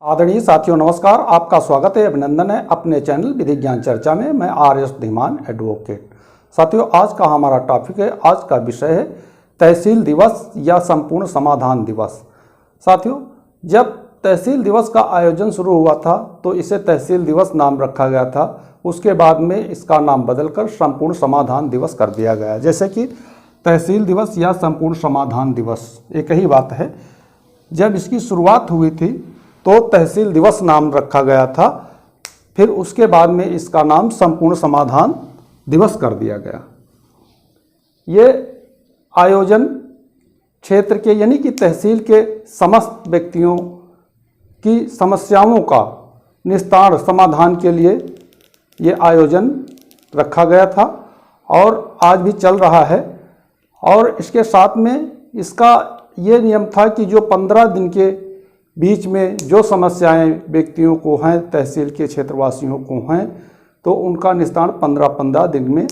आदरणीय साथियों नमस्कार। आपका स्वागत है, अभिनंदन है अपने चैनल विधि ज्ञान चर्चा में। मैं आर.एस. धीमान एडवोकेट। साथियों आज का हमारा टॉपिक है, आज का विषय है तहसील दिवस या संपूर्ण समाधान दिवस। साथियों जब तहसील दिवस का आयोजन शुरू हुआ था तो इसे तहसील दिवस नाम रखा गया था। उसके बाद में इसका नाम बदलकर संपूर्ण समाधान दिवस कर दिया गया। जैसे कि तहसील दिवस या संपूर्ण समाधान दिवस एक ही बात है। जब इसकी शुरुआत हुई थी तो तहसील दिवस नाम रखा गया था, फिर उसके बाद में इसका नाम संपूर्ण समाधान दिवस कर दिया गया। ये आयोजन क्षेत्र के यानी कि तहसील के समस्त व्यक्तियों की समस्याओं का निस्तारण समाधान के लिए ये आयोजन रखा गया था और आज भी चल रहा है। और इसके साथ में इसका ये नियम था कि जो 15 दिन के बीच में जो समस्याएं व्यक्तियों को हैं, तहसील के क्षेत्रवासियों को हैं, तो उनका निस्तारण 15-15 दिन में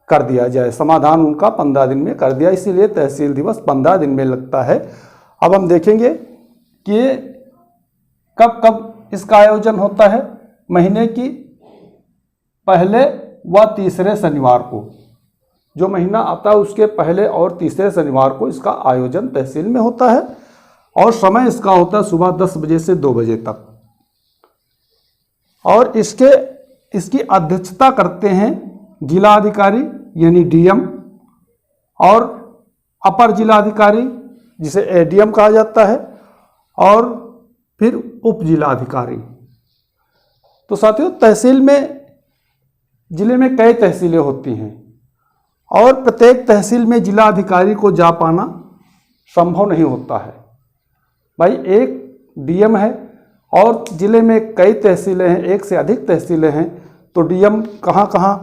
कर दिया जाए। समाधान उनका 15 दिन में कर दिया, इसीलिए तहसील दिवस 15 दिन में लगता है। अब हम देखेंगे कि कब कब इसका आयोजन होता है। महीने की पहले व तीसरे शनिवार को, जो महीना आता है उसके पहले और तीसरे शनिवार को इसका आयोजन तहसील में होता है और समय इसका होता है सुबह 10 बजे से 2 बजे तक। और इसकी अध्यक्षता करते हैं जिला अधिकारी यानी डीएम और अपर जिला अधिकारी जिसे एडीएम कहा जाता है और फिर उप जिला अधिकारी। तो साथियों तहसील में जिले में कई तहसीलें होती हैं और प्रत्येक तहसील में जिला अधिकारी को जा पाना संभव नहीं होता है। भाई एक डीएम है और ज़िले में कई तहसीलें हैं, एक से अधिक तहसीलें हैं, तो डीएम कहाँ कहाँ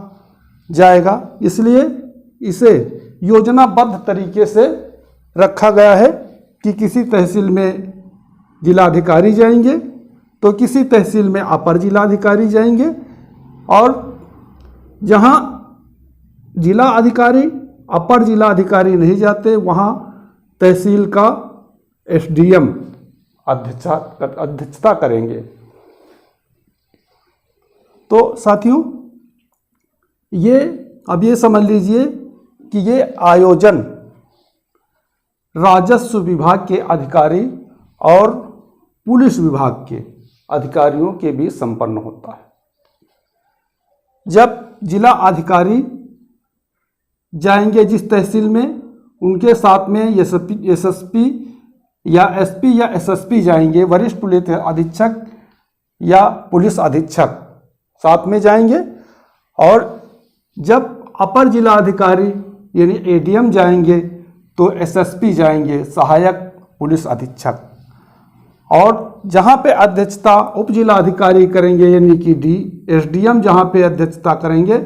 जाएगा। इसलिए इसे योजनाबद्ध तरीके से रखा गया है कि किसी तहसील में जिलाधिकारी जाएंगे तो किसी तहसील में अपर जिलाधिकारी जाएंगे और जहाँ जिला अधिकारी अपर जिला अधिकारी नहीं जाते वहाँ तहसील का एसडीएम अध्यक्षता करेंगे। तो साथियों अब ये समझ लीजिए कि ये आयोजन राजस्व विभाग के अधिकारी और पुलिस विभाग के अधिकारियों के बीच संपन्न होता है। जब जिला अधिकारी जाएंगे जिस तहसील में, उनके साथ में एसएसपी या एसपी या एसएसपी जाएंगे, वरिष्ठ पुलिस अधीक्षक या पुलिस अधीक्षक साथ में जाएंगे। और जब अपर जिला अधिकारी यानी एडीएम जाएंगे तो एसएसपी जाएंगे, सहायक पुलिस अधीक्षक। और जहाँ पे अध्यक्षता उप जिला अधिकारी करेंगे यानी कि एसडीएम जहाँ पे अध्यक्षता करेंगे,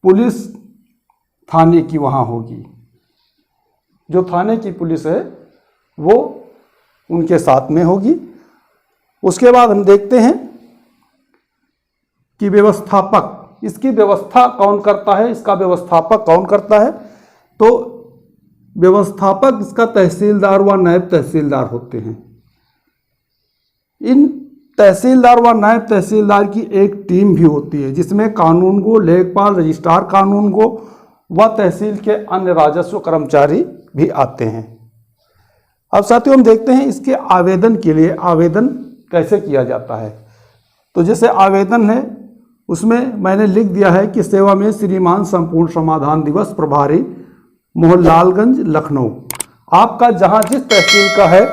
पुलिस थाने की वहाँ होगी। जो थाने की पुलिस है वो उनके साथ में होगी। उसके बाद हम देखते हैं कि व्यवस्थापक, इसकी व्यवस्था कौन करता है, इसका व्यवस्थापक कौन करता है। तो व्यवस्थापक इसका तहसीलदार व नायब तहसीलदार होते हैं। इन तहसीलदार व नायब तहसीलदार की एक टीम भी होती है जिसमें कानूनगो, लेखपाल, रजिस्ट्रार कानूनगो व तहसील के अन्य राजस्व कर्मचारी भी आते हैं। अब साथियों हम देखते हैं इसके आवेदन के लिए आवेदन कैसे किया जाता है। तो जैसे आवेदन है उसमें मैंने लिख दिया है कि सेवा में श्रीमान संपूर्ण समाधान दिवस प्रभारी मोहनलालगंज लखनऊ। आपका जहां जिस तहसील का है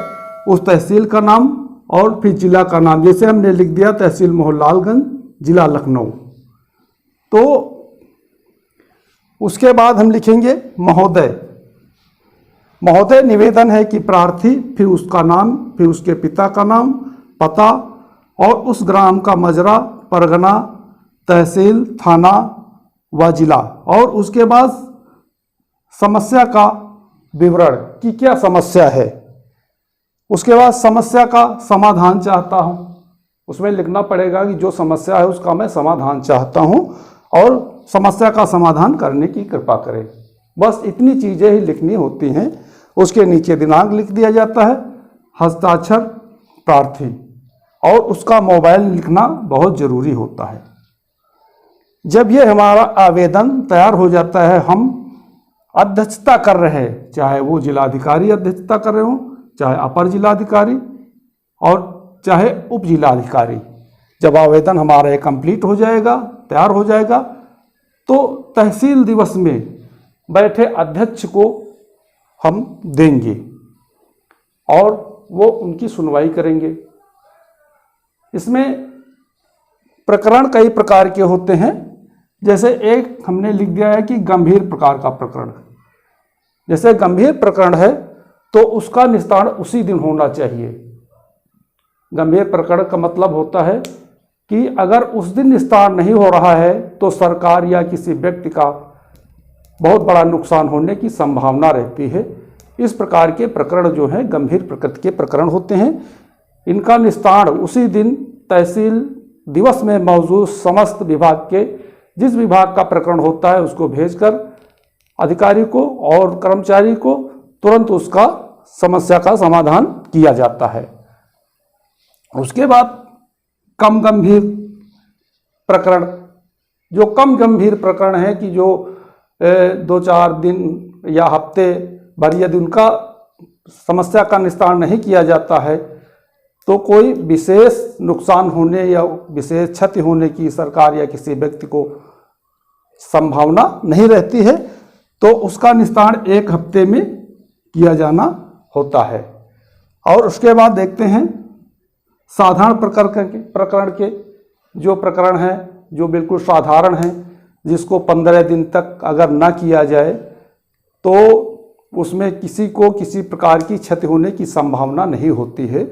उस तहसील का नाम और फिर जिला का नाम, जैसे हमने लिख दिया तहसील मोहनलालगंज जिला लखनऊ। तो उसके बाद हम लिखेंगे महोदय। महोदय निवेदन है कि प्रार्थी, फिर उसका नाम, फिर उसके पिता का नाम, पता और उस ग्राम का मजरा, परगना, तहसील, थाना व जिला। और उसके बाद समस्या का विवरण कि क्या समस्या है। उसके बाद समस्या का समाधान चाहता हूँ, उसमें लिखना पड़ेगा कि जो समस्या है उसका मैं समाधान चाहता हूँ और समस्या का समाधान करने की कृपा करें। बस इतनी चीज़ें ही लिखनी होती हैं। उसके नीचे दिनांक लिख दिया जाता है, हस्ताक्षर प्रार्थी और उसका मोबाइल लिखना बहुत ज़रूरी होता है। जब ये हमारा आवेदन तैयार हो जाता है, हम अध्यक्षता कर रहे हैं, चाहे वो जिलाधिकारी अध्यक्षता कर रहे हों, चाहे अपर जिलाधिकारी और चाहे उप जिलाधिकारी, जब आवेदन हमारा ये कंप्लीट हो जाएगा, तैयार हो जाएगा, तो तहसील दिवस में बैठे अध्यक्ष को हम देंगे और वो उनकी सुनवाई करेंगे। इसमें प्रकरण कई प्रकार के होते हैं। जैसे एक हमने लिख दिया है कि गंभीर प्रकार का प्रकरण। जैसे गंभीर प्रकरण है तो उसका निस्तारण उसी दिन होना चाहिए। गंभीर प्रकरण का मतलब होता है कि अगर उस दिन निस्तारण नहीं हो रहा है तो सरकार या किसी व्यक्ति का बहुत बड़ा नुकसान होने की संभावना रहती है। इस प्रकार के प्रकरण जो हैं गंभीर प्रकृति के प्रकरण होते हैं। इनका निस्तारण उसी दिन तहसील दिवस में मौजूद समस्त विभाग के जिस विभाग का प्रकरण होता है उसको भेजकर अधिकारी को और कर्मचारी को तुरंत उसका समस्या का समाधान किया जाता है। उसके बाद कम गंभीर प्रकरण, जो कम गंभीर प्रकरण है कि जो 2-4 दिन या हफ्ते भर यदि उनका समस्या का निस्तारण नहीं किया जाता है तो कोई विशेष नुकसान होने या विशेष क्षति होने की सरकार या किसी व्यक्ति को संभावना नहीं रहती है, तो उसका निस्तारण 1 हफ्ते में किया जाना होता है। और उसके बाद देखते हैं साधारण प्रकरण के जो प्रकरण हैं जो बिल्कुल साधारण हैं, जिसको 15 दिन तक अगर ना किया जाए तो उसमें किसी को किसी प्रकार की क्षति होने की संभावना नहीं होती है।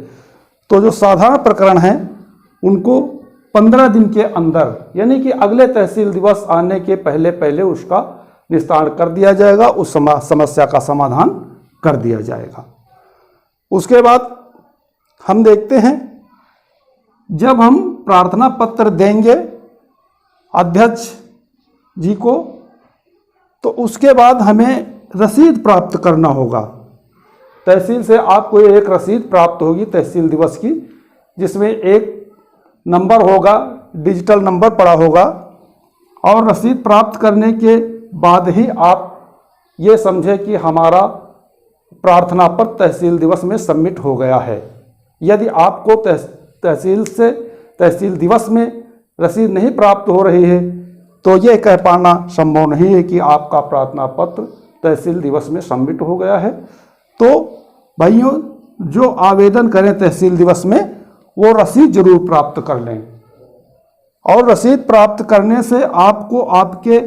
तो जो साधारण प्रकरण हैं उनको 15 दिन के अंदर, यानी कि अगले तहसील दिवस आने के पहले पहले उसका निस्तारण कर दिया जाएगा, उस समस्या का समाधान कर दिया जाएगा। उसके बाद हम देखते हैं जब हम प्रार्थना पत्र देंगे अध्यक्ष जी को तो उसके बाद हमें रसीद प्राप्त करना होगा। तहसील से आपको एक रसीद प्राप्त होगी तहसील दिवस की, जिसमें एक नंबर होगा, डिजिटल नंबर पड़ा होगा। और रसीद प्राप्त करने के बाद ही आप ये समझें कि हमारा प्रार्थना पत्र तहसील दिवस में सबमिट हो गया है। यदि आपको तहसील दिवस में रसीद नहीं प्राप्त हो रही है तो ये कह पाना संभव नहीं है कि आपका प्रार्थना पत्र तहसील दिवस में सबमिट हो गया है। तो भाइयों, जो आवेदन करें तहसील दिवस में वो रसीद जरूर प्राप्त कर लें। और रसीद प्राप्त करने से आपको आपके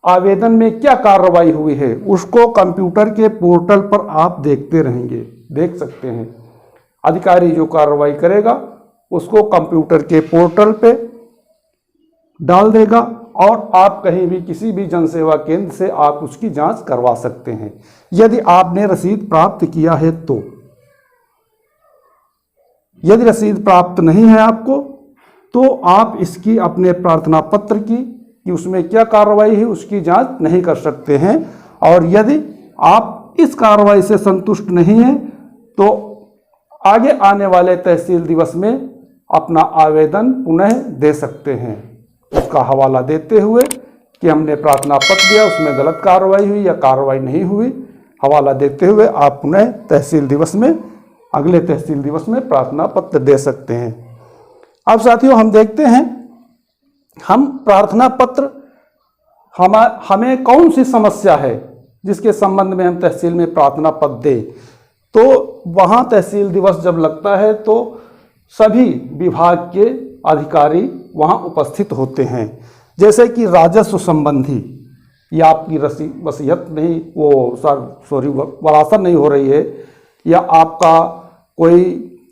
आवेदन में क्या कार्रवाई हुई है उसको कंप्यूटर के पोर्टल पर आप देखते रहेंगे, देख सकते हैं। अधिकारी जो कार्रवाई करेगा उसको कंप्यूटर के पोर्टल पे डाल देगा और आप कहीं भी किसी भी जनसेवा केंद्र से आप उसकी जांच करवा सकते हैं यदि आपने रसीद प्राप्त किया है तो। यदि रसीद प्राप्त नहीं है आपको तो आप इसकी अपने प्रार्थना पत्र की कि उसमें क्या कार्रवाई है उसकी जांच नहीं कर सकते हैं। और यदि आप इस कार्रवाई से संतुष्ट नहीं हैं तो आगे आने वाले तहसील दिवस में अपना आवेदन पुनः दे सकते हैं, उसका हवाला देते हुए कि हमने प्रार्थना पत्र दिया उसमें गलत कार्रवाई हुई या कार्रवाई नहीं हुई। हवाला देते हुए आप पुनः तहसील दिवस में, अगले तहसील दिवस में प्रार्थना पत्र दे सकते हैं। अब साथियों, हम देखते हैं हम प्रार्थना पत्र हमें कौन सी समस्या है जिसके संबंध में हम तहसील में प्रार्थना पत्र दें। तो वहाँ तहसील दिवस जब लगता है तो सभी विभाग के अधिकारी वहाँ उपस्थित होते हैं। जैसे कि राजस्व संबंधी या आपकी वसीयत नहीं वरासत नहीं हो रही है, या आपका कोई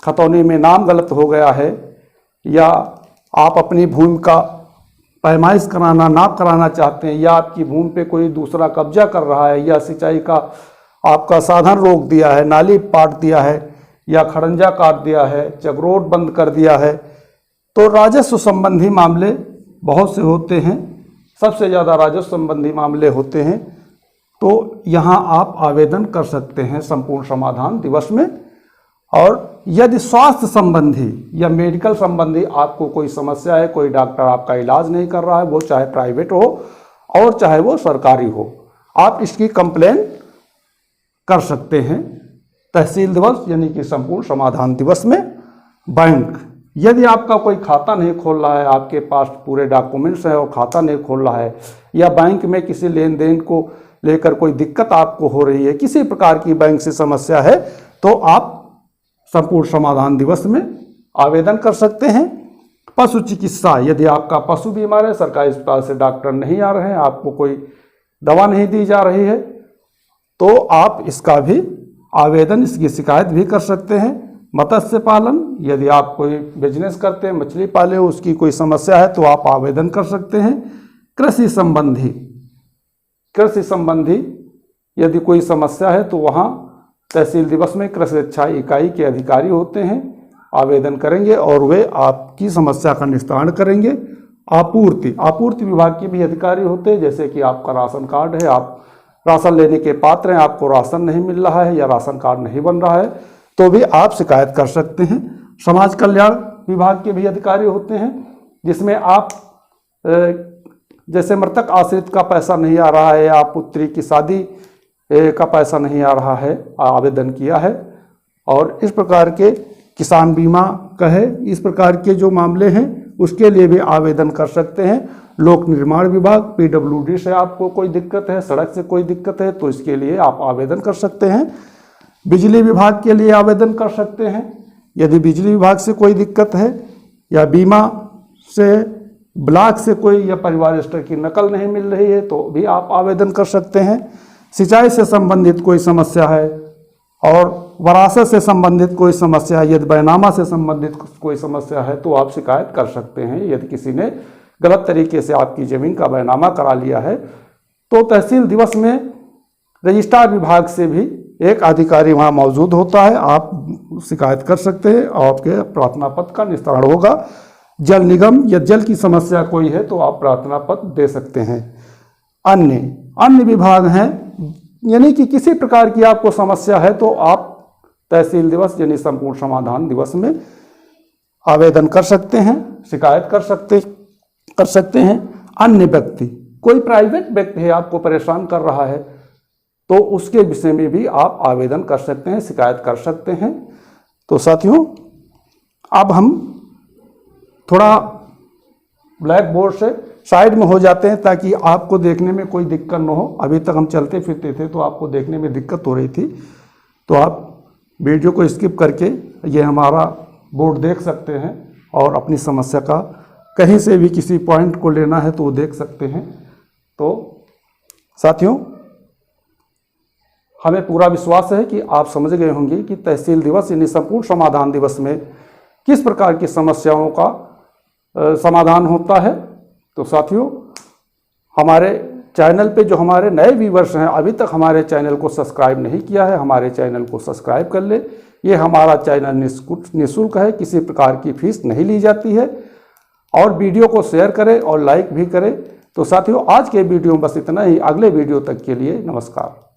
खतौनी में नाम गलत हो गया है, या आप अपनी भूमि का पैमाइश कराना, नाप कराना चाहते हैं, या आपकी भूमि पे कोई दूसरा कब्जा कर रहा है, या सिंचाई का आपका साधन रोक दिया है, नाली पाट दिया है, या खड़ंजा काट दिया है, चगरोड बंद कर दिया है, तो राजस्व संबंधी मामले बहुत से होते हैं। सबसे ज़्यादा राजस्व संबंधी मामले होते हैं। तो यहाँ आप आवेदन कर सकते हैं संपूर्ण समाधान दिवस में। और यदि स्वास्थ्य संबंधी या मेडिकल संबंधी आपको कोई समस्या है, कोई डॉक्टर आपका इलाज नहीं कर रहा है, वो चाहे प्राइवेट हो और चाहे वो सरकारी हो, आप इसकी कंप्लेन कर सकते हैं तहसील दिवस यानी कि संपूर्ण समाधान दिवस में। बैंक, यदि आपका कोई खाता नहीं खोल रहा है, आपके पास पूरे डॉक्यूमेंट्स हैं और खाता नहीं खोल रहा है, या बैंक में किसी लेन देन को लेकर कोई दिक्कत आपको हो रही है, किसी प्रकार की बैंक से समस्या है, तो आप संपूर्ण समाधान दिवस में आवेदन कर सकते हैं। पशु चिकित्सा, यदि आपका पशु बीमार है, सरकारी अस्पताल से डॉक्टर नहीं आ रहे हैं, आपको कोई दवा नहीं दी जा रही है, तो आप इसका भी आवेदन, इसकी शिकायत भी कर सकते हैं। मत्स्य पालन, यदि आप कोई बिजनेस करते हैं, मछली पाले, उसकी कोई समस्या है तो आप आवेदन कर सकते हैं। कृषि संबंधी यदि कोई समस्या है तो वहाँ तहसील दिवस में कृषि शिक्षा इकाई के अधिकारी होते हैं, आवेदन करेंगे और वे आपकी समस्या का निस्तारण करेंगे। आपूर्ति विभाग के भी अधिकारी होते हैं, जैसे कि आपका राशन कार्ड है, आप राशन लेने के पात्र हैं, आपको राशन नहीं मिल रहा है या राशन कार्ड नहीं बन रहा है, तो भी आप शिकायत कर सकते हैं। समाज कल्याण विभाग के भी अधिकारी होते हैं, जिसमें आप जैसे मृतक आश्रित का पैसा नहीं आ रहा है या पुत्री की शादी का पैसा नहीं आ रहा है, आवेदन किया है, और इस प्रकार के किसान बीमा का है, इस प्रकार के जो मामले हैं उसके लिए भी आवेदन कर सकते हैं। लोक निर्माण विभाग, PWD से आपको कोई दिक्कत है, सड़क से कोई दिक्कत है, तो इसके लिए आप आवेदन कर सकते हैं। बिजली विभाग के लिए आवेदन कर सकते हैं, यदि बिजली विभाग से कोई दिक्कत है, या बीमा से, ब्लॉक से कोई या परिवार रजिस्टर की नकल नहीं मिल रही है, तो भी आप आवेदन कर सकते हैं। सिंचाई से संबंधित कोई समस्या है और वरासत से संबंधित कोई समस्या है, यदि बैनामा से संबंधित कोई समस्या है, तो आप शिकायत कर सकते हैं। यदि किसी ने गलत तरीके से आपकी ज़मीन का बैनामा करा लिया है, तो तहसील दिवस में रजिस्ट्रार विभाग से भी एक अधिकारी वहाँ मौजूद होता है, आप शिकायत कर सकते हैं और आपके प्रार्थना पत्र का निस्तारण होगा। जल निगम या जल की समस्या कोई है तो आप प्रार्थना पत्र दे सकते हैं। अन्य विभाग हैं, यानी कि किसी प्रकार की आपको समस्या है तो आप तहसील दिवस यानी संपूर्ण समाधान दिवस में आवेदन कर सकते हैं, शिकायत कर सकते हैं। अन्य व्यक्ति, कोई प्राइवेट व्यक्ति है आपको परेशान कर रहा है, तो उसके विषय में भी आप आवेदन कर सकते हैं, शिकायत कर सकते हैं। तो साथियों, अब हम थोड़ा ब्लैक बोर्ड से साइड में हो जाते हैं ताकि आपको देखने में कोई दिक्कत न हो। अभी तक हम चलते फिरते थे तो आपको देखने में दिक्कत हो रही थी, तो आप वीडियो को स्किप करके ये हमारा बोर्ड देख सकते हैं और अपनी समस्या का कहीं से भी किसी पॉइंट को लेना है तो वो देख सकते हैं। तो साथियों, हमें पूरा विश्वास है कि आप समझ गए होंगे कि तहसील दिवस यानी संपूर्ण समाधान दिवस में किस प्रकार की समस्याओं का समाधान होता है। तो साथियों, हमारे चैनल पे जो हमारे नए व्यूवर्स हैं, अभी तक हमारे चैनल को सब्सक्राइब नहीं किया है, हमारे चैनल को सब्सक्राइब कर ले। ये हमारा चैनल निःशुल्क है, किसी प्रकार की फीस नहीं ली जाती है, और वीडियो को शेयर करें और लाइक भी करें। तो साथियों, आज के वीडियो में बस इतना ही। अगले वीडियो तक के लिए नमस्कार।